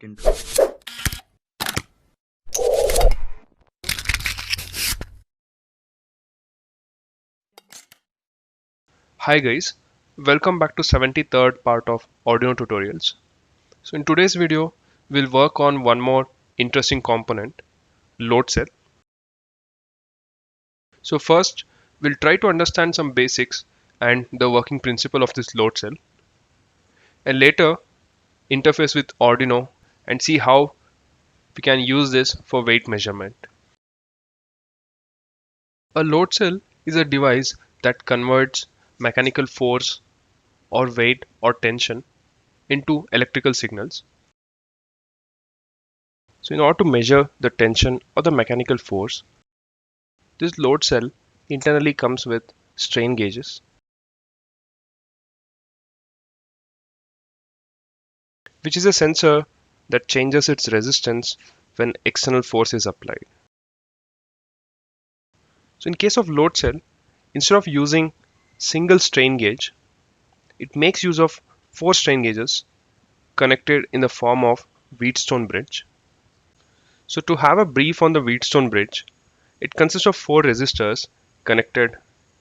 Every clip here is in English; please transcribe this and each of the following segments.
get into it. Hi guys, welcome back to 73rd part of Arduino tutorials. So in today's video, we'll work on one more interesting component, load cell. So first, we'll try to understand some basics and the working principle of this load cell, and later interface with Arduino and see how we can use this for weight measurement. A load cell is a device that converts mechanical force or weight or tension into electrical signals. So in order to measure the tension or the mechanical force, this load cell internally comes with strain gauges, which is a sensor that changes its resistance when external force is applied. So in case of load cell, instead of using single strain gauge, it makes use of 4 strain gauges connected in the form of Wheatstone bridge. So to have a brief on the Wheatstone bridge, it consists of 4 resistors connected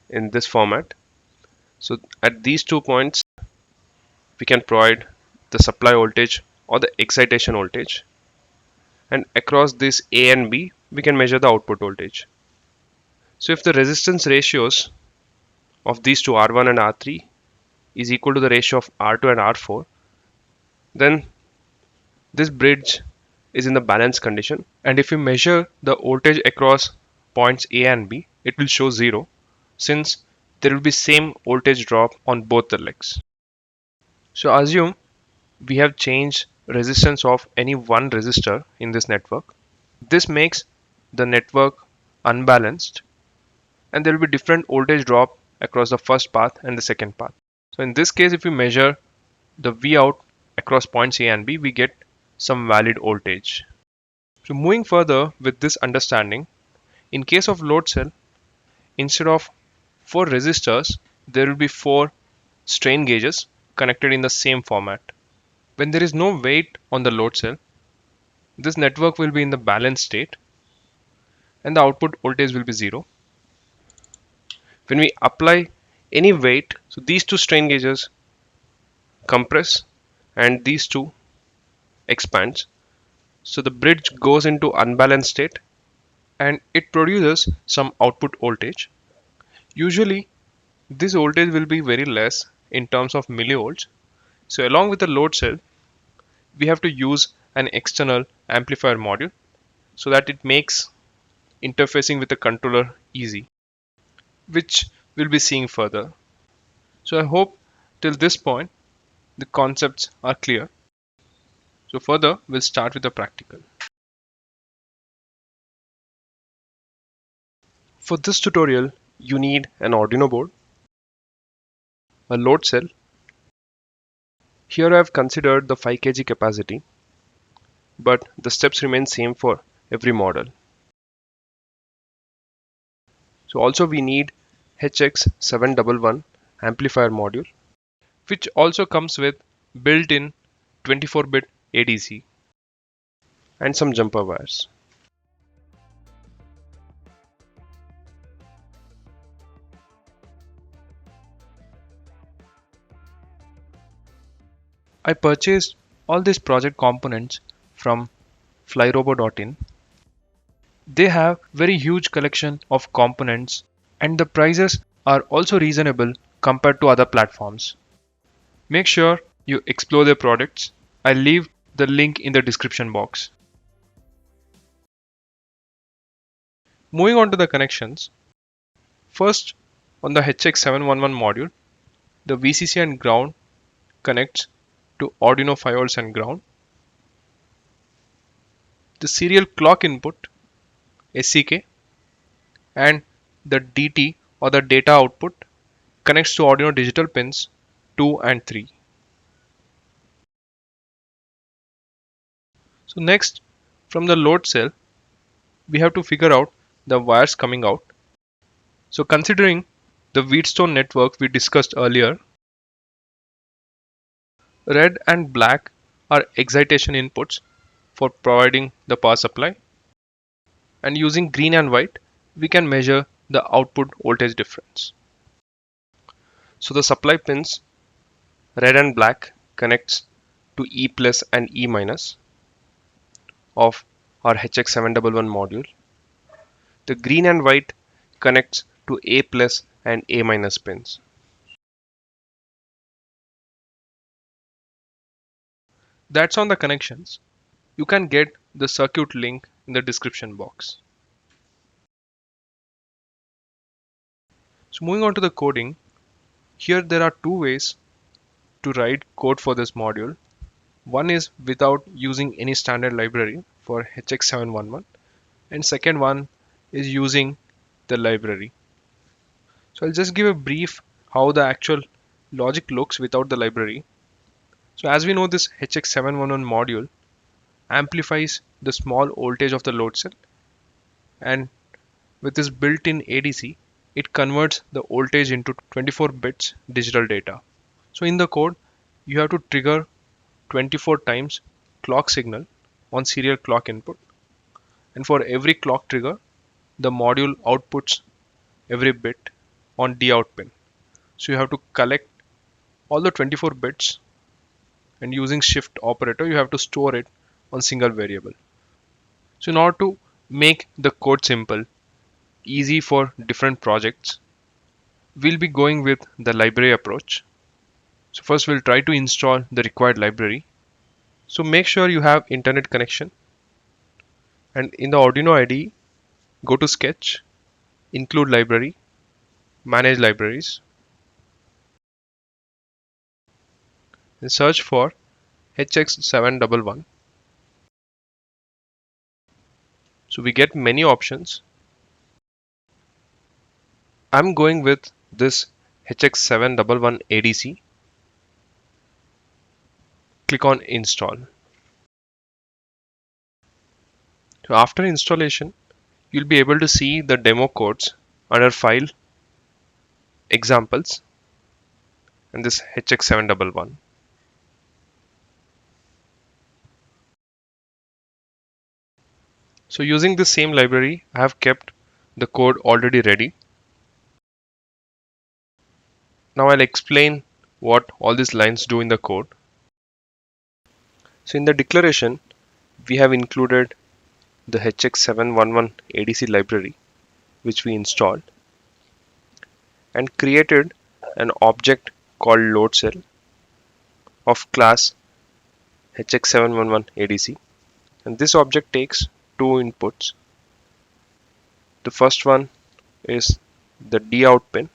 in this format. So at these 2 points, we can provide the supply voltage or the excitation voltage, and across this A and B we can measure the output voltage. So if the resistance ratios of these two R1 and R3 is equal to the ratio of R2 and R4, then this bridge is in the balance condition, and if we measure the voltage across points A and B, it will show 0 since there will be same voltage drop on both the legs. So assume we have changed resistance of any one resistor in this network. This makes the network unbalanced, and there will be different voltage drop across the first path and the second path. So in this case, if we measure the V out across points A and B, we get some valid voltage. So moving further with this understanding, in case of load cell, instead of 4 resistors, there will be 4 strain gauges connected in the same format. When there is no weight on the load cell, this network will be in the balanced state and the output voltage will be 0. When we apply any weight, so these 2 strain gauges compress and these 2 expands. So the bridge goes into unbalanced state and it produces some output voltage. Usually this voltage will be very less in terms of millivolts. So along with the load cell, we have to use an external amplifier module so that it makes interfacing with the controller easy, which we'll be seeing further. So I hope till this point the concepts are clear. So further we'll start with the practical. For this tutorial you need an Arduino board, a load cell. Here I have considered the 5 kg capacity, but the steps remain same for every model. So also we need HX711 amplifier module, which also comes with built-in 24-bit ADC and some jumper wires. I purchased all these project components from flyrobo.in. They have very huge collection of components and the prices are also reasonable compared to other platforms. Make sure you explore their products. I'll leave the link in the description box. Moving on to the connections. First, on the HX711 module, the VCC and ground connects to Arduino 5 volts and ground. The serial clock input SCK and the DT or the data output connects to Arduino digital pins 2 and 3. So next, from the load cell, we have to figure out the wires coming out. So considering the Wheatstone network we discussed earlier, red and black are excitation inputs for providing the power supply. And using green and white, we can measure the output voltage difference. So the supply pins red and black connects to E plus and E minus of our HX711 module. The green and white connects to A plus and A minus pins. That's on the connections. You can get the circuit link in the description box. So moving on to the coding, here there are two ways to write code for this module. One is without using any standard library for HX711, and second one is using the library. So I'll just give a brief how the actual logic looks without the library. So as we know, this HX711 module amplifies the small voltage of the load cell, and with this built-in ADC, it converts the voltage into 24 bits digital data. So in the code, you have to trigger 24 times clock signal on serial clock input, and for every clock trigger, the module outputs every bit on D out pin. So you have to collect all the 24 bits, and using shift operator, you have to store it on single variable. So in order to make the code simple, easy for different projects, we'll be going with the library approach. So first we'll try to install the required library. So make sure you have internet connection, and in the Arduino IDE, go to Sketch, include library, manage libraries, and search for HX711. So we get many options. I'm going with this HX711 ADC. Click on install. So after installation, you'll be able to see the demo codes under file, examples, and this HX711. So using the same library, I have kept the code already ready. Now I'll explain what all these lines do in the code. So in the declaration, we have included the HX711 ADC library, which we installed, and created an object called load cell of class HX711 ADC. And this object takes two inputs. The first one is the D out pin.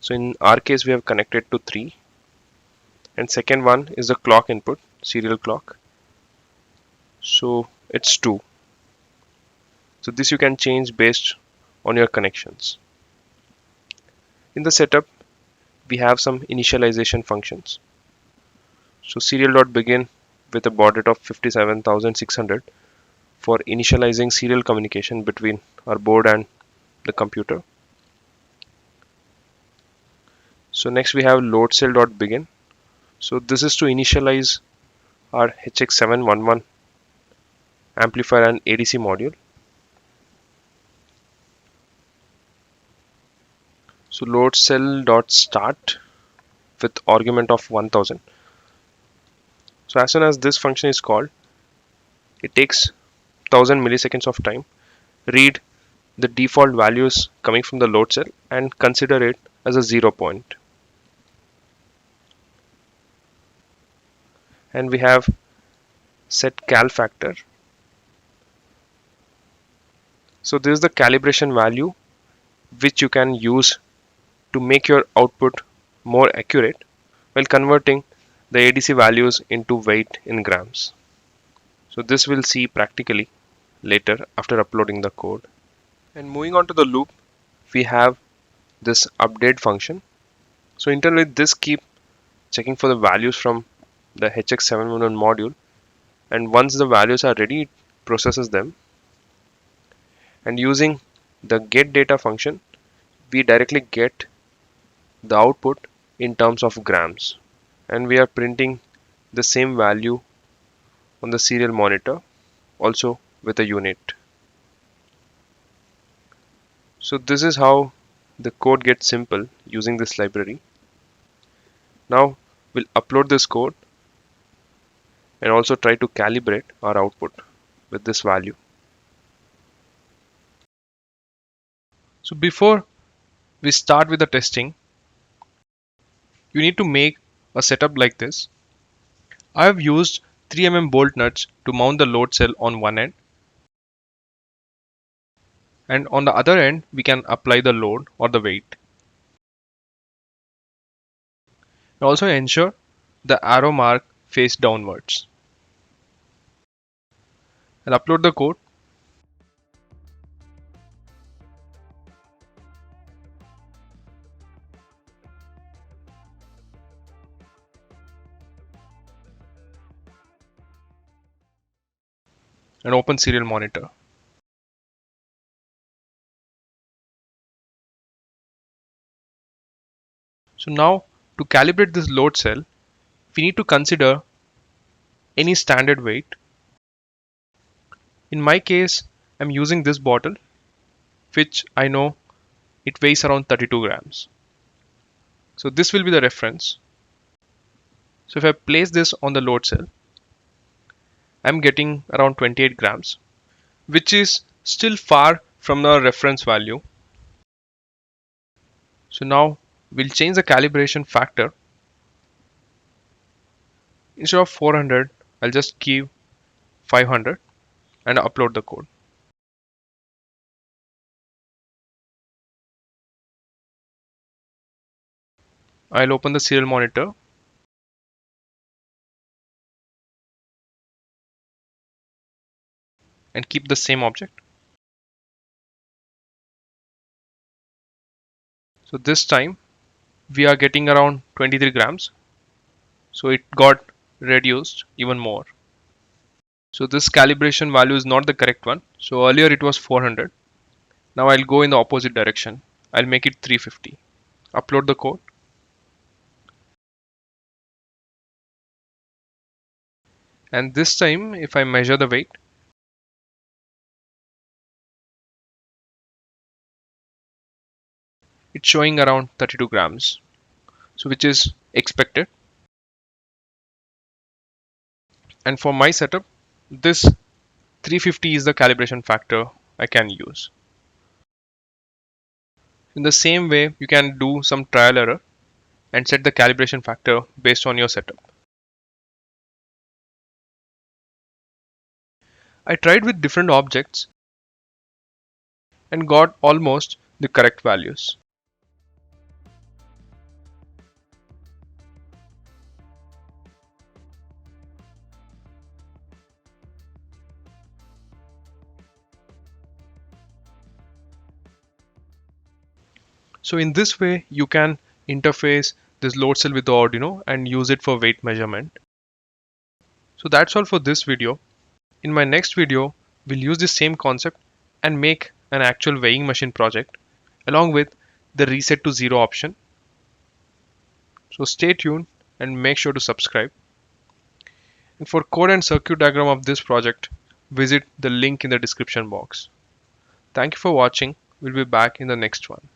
So in our case, we have connected to 3. And second one is the clock input, serial clock. So it's 2. So this you can change based on your connections. In the setup, we have some initialization functions. So serial.begin with a baud rate of 57,600 for initializing serial communication between our board and the computer. So next we have load cell.begin. So this is to initialize our HX711 amplifier and ADC module. So load cell.start with argument of 1000. So as soon as this function is called, it takes 1000 milliseconds of time, read the default values coming from the load cell and consider it as a 0 point. And we have set cal factor. So this is the calibration value which you can use to make your output more accurate while converting the ADC values into weight in grams. So this we'll see practically later after uploading the code. And moving on to the loop, we have this update function. So internally this keep checking for the values from the HX711 module, and once the values are ready, it processes them. And using the get data function, we directly get the output in terms of grams, and we are printing the same value on the serial monitor, also with a unit. So this is how the code gets simple using this library. Now we'll upload this code and also try to calibrate our output with this value. So before we start with the testing, you need to make a setup like this. I have used 3 mm bolt nuts to mount the load cell on one end, and on the other end we can apply the load or the weight. Also ensure the arrow mark face downwards. I'll upload the code and open serial monitor. So now to calibrate this load cell, we need to consider any standard weight. In my case, I'm using this bottle, which I know it weighs around 32 grams. So this will be the reference. So if I place this on the load cell, I'm getting around 28 grams, which is still far from the reference value. So now we'll change the calibration factor. Instead of 400, I'll just give 500 and upload the code. I'll open the serial monitor and keep the same object. So this time we are getting around 23 grams. So it got reduced even more. So this calibration value is not the correct one. So earlier it was 400. Now I'll go in the opposite direction. I'll make it 350. Upload the code. And this time if I measure the weight, it's showing around 32 grams. So which is expected. And for my setup, this 350 is the calibration factor I can use. In the same way, you can do some trial error and set the calibration factor based on your setup. I tried with different objects and got almost the correct values. So in this way, you can interface this load cell with the Arduino and use it for weight measurement. So that's all for this video. In my next video, we'll use the same concept and make an actual weighing machine project along with the reset to zero option. So stay tuned and make sure to subscribe. And for code and circuit diagram of this project, visit the link in the description box. Thank you for watching. We'll be back in the next one.